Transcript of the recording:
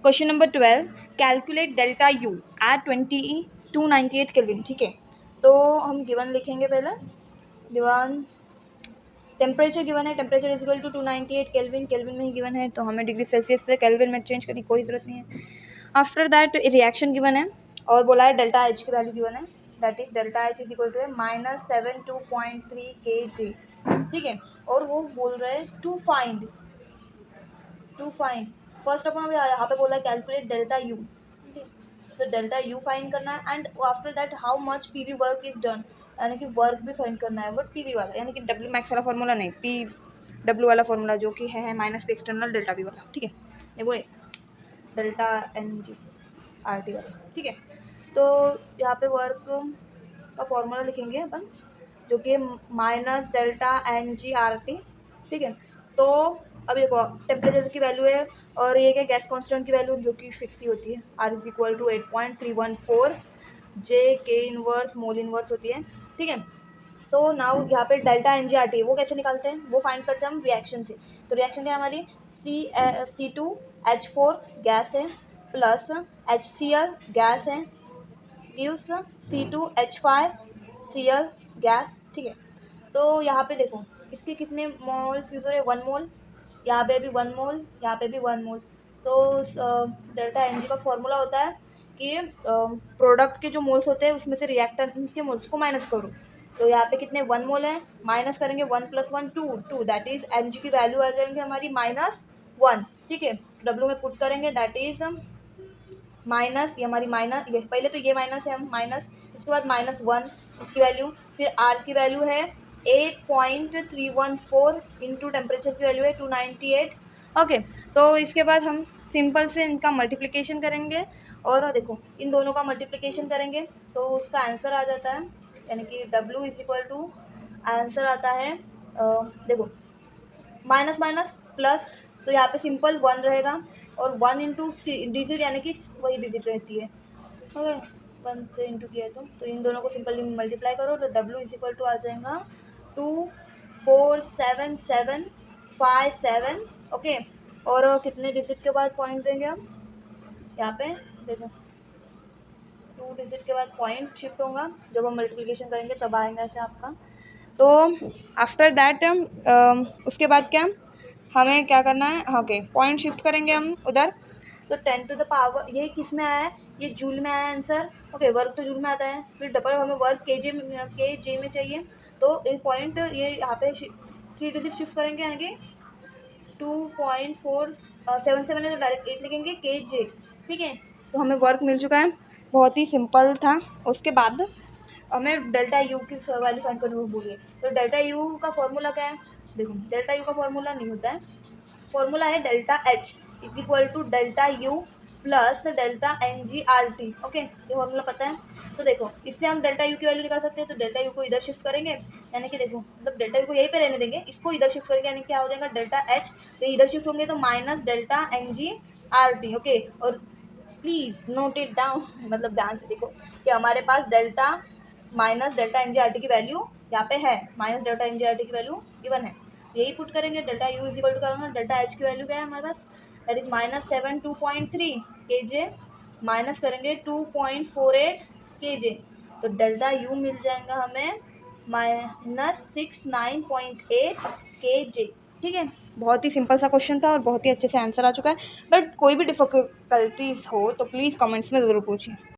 Question number 12, calculate delta U at 298 kelvin. ठीक है, तो हम गिवन लिखेंगे पहले। गिवन टेम्परेचर गिवन है, temperature is equal to 298 kelvin, kelvin में ही गिवन है तो हमें डिग्री सेल्सियस से केल्विन में चेंज करने की कोई ज़रूरत नहीं है। आफ्टर दैट रिएक्शन गिवन है और बोला है डेल्टा एच की वैल्यू गिवन है, that is delta H is equal to -72.3 kg। ठीक है, और वो बोल रहे हैं टू फाइंड फर्स्ट अपन यहाँ पे बोला है कैलकुलेट डेल्टा यू। ठीक है, तो डेल्टा यू फाइंड करना है and after that how much PV work is done, यानी कि वर्क भी फाइंड करना है बट पीवी वाला, यानी कि डब्ल्यू मैक्स वाला फॉर्मूला नहीं, पी डब्ल्यू वाला फॉर्मूला जो कि है minus P external delta V वाला। ठीक है, ये वो delta N G R T वाला। ठीक है, तो यहाँ पे वर्क का फॉर्मूला लिखेंगे अपन जो कि minus delta N G R T. ठीक है, तो अब देखो टेम्परेचर की वैल्यू है और ये क्या गैस कांस्टेंट की वैल्यू जो कि फिक्स ही होती है, आर इज इक्वल टू 8.314 जे के इनवर्स मोल इनवर्स होती है। ठीक है, सो नाउ यहाँ पे delta N G R T है वो कैसे निकालते हैं, वो फाइंड करते हैं हम रिएक्शन से। तो रिएक्शन क्या है हमारी, C2H4 गैस है प्लस HCl गैस है गिव्स C2H5 Cl गैस। ठीक है, तो यहाँ पे देखो इसके कितने मोल्स यूज हो रहे हैं, 1 मोल, यहाँ पे भी 1 मोल, यहाँ पे भी 1 मोल। तो डेल्टा एन जी का फॉर्मूला होता है कि प्रोडक्ट के जो मोल्स होते हैं उसमें से रिएक्टेंट्स के मोल्स को माइनस करो। तो यहाँ पे कितने 1 मोल है, माइनस करेंगे 1 + 1 2, दैट इज एन जी की वैल्यू आ जाएंगे हमारी -1। ठीक है, डब्ल्यू में पुट करेंगे दैट इज माइनस, ये हमारी माइनस, ये पहले तो ये माइनस है हम माइनस, इसके बाद -1 इसकी वैल्यू, फिर आर की वैल्यू है 8.314 इंटू टेम्परेचर की वैल्यू है 298। ओके, तो इसके बाद हम सिंपल से इनका मल्टीप्लिकेशन करेंगे और देखो इन दोनों का मल्टीप्लिकेशन करेंगे तो उसका आंसर आ जाता है, यानी कि W is equal to answer आता है देखो माइनस माइनस प्लस, तो यहाँ पे सिंपल 1 रहेगा और 1 इंटू डिजिट यानी कि वही डिजिट रहती है। ओके, 1 से इंटू किया तो इन दोनों को सिंपली मल्टीप्लाई करो तो W इज इक्वल टू आ जाएगा 2475757। ओके, और कितने डिजिट के बाद पॉइंट देंगे हम, यहाँ पे देखो 2 डिजिट के बाद पॉइंट शिफ्ट होगा, जब हम मल्टीप्लिकेशन करेंगे तब आएगा ऐसे आपका। तो आफ्टर दैट उसके बाद क्या हमें क्या करना है, ओके पॉइंट शिफ्ट करेंगे हम उधर। तो 10 टू द पावर, ये किस में आया है, ये जूल में आया आंसर। ओके, वर्क तो जूल में आता है, फिर डबल हमें वर्क के जे में चाहिए, तो एक पॉइंट ये यहाँ पे 3 डिजिट शिफ्ट करेंगे यानी कि 2.477 है तो डायरेक्ट 8 लिखेंगे के जे। ठीक है, तो हमें वर्क मिल चुका है, बहुत ही सिंपल था। उसके बाद हमें डेल्टा यू की वैल्यू फाइंड करने को बोलिए, तो डेल्टा यू का फॉर्मूला क्या है, देखो डेल्टा यू का फॉर्मूला नहीं होता है, फॉर्मूला है delta H is equal to delta U plus delta N G R T. Okay, ये फॉर्मूला पता है, तो देखो इससे हम डेल्टा यू की वैल्यू निकाल सकते हैं। तो डेल्टा यू को इधर शिफ्ट करेंगे, यानी कि देखो मतलब डेल्टा यू को यहीं पे रहने देंगे, इसको इधर शिफ्ट करेंगे यानी क्या हो जाएगा डेल्टा एच, तो इधर शिफ्ट होंगे तो minus delta N G R T. Okay, और प्लीज़ नोट इट डाउन, मतलब ध्यान से देखो कि हमारे पास delta minus delta N G R T की वैल्यू यहाँ पे है, minus delta N G R T की वैल्यू गिवन है, यही पुट करेंगे। Delta U is equal to करेंगे, डेल्टा एच की वैल्यू क्या है हमारे पास, दैट इज -72.3 kJ, माइनस करेंगे 2.48 kJ, तो डेल्टा यू मिल जाएगा हमें -69.8 kJ। ठीक है, बहुत ही सिंपल सा क्वेश्चन था और बहुत ही अच्छे से आंसर आ चुका है, बट कोई भी डिफ़िकल्टीज हो तो प्लीज़ कमेंट्स में ज़रूर पूछिए।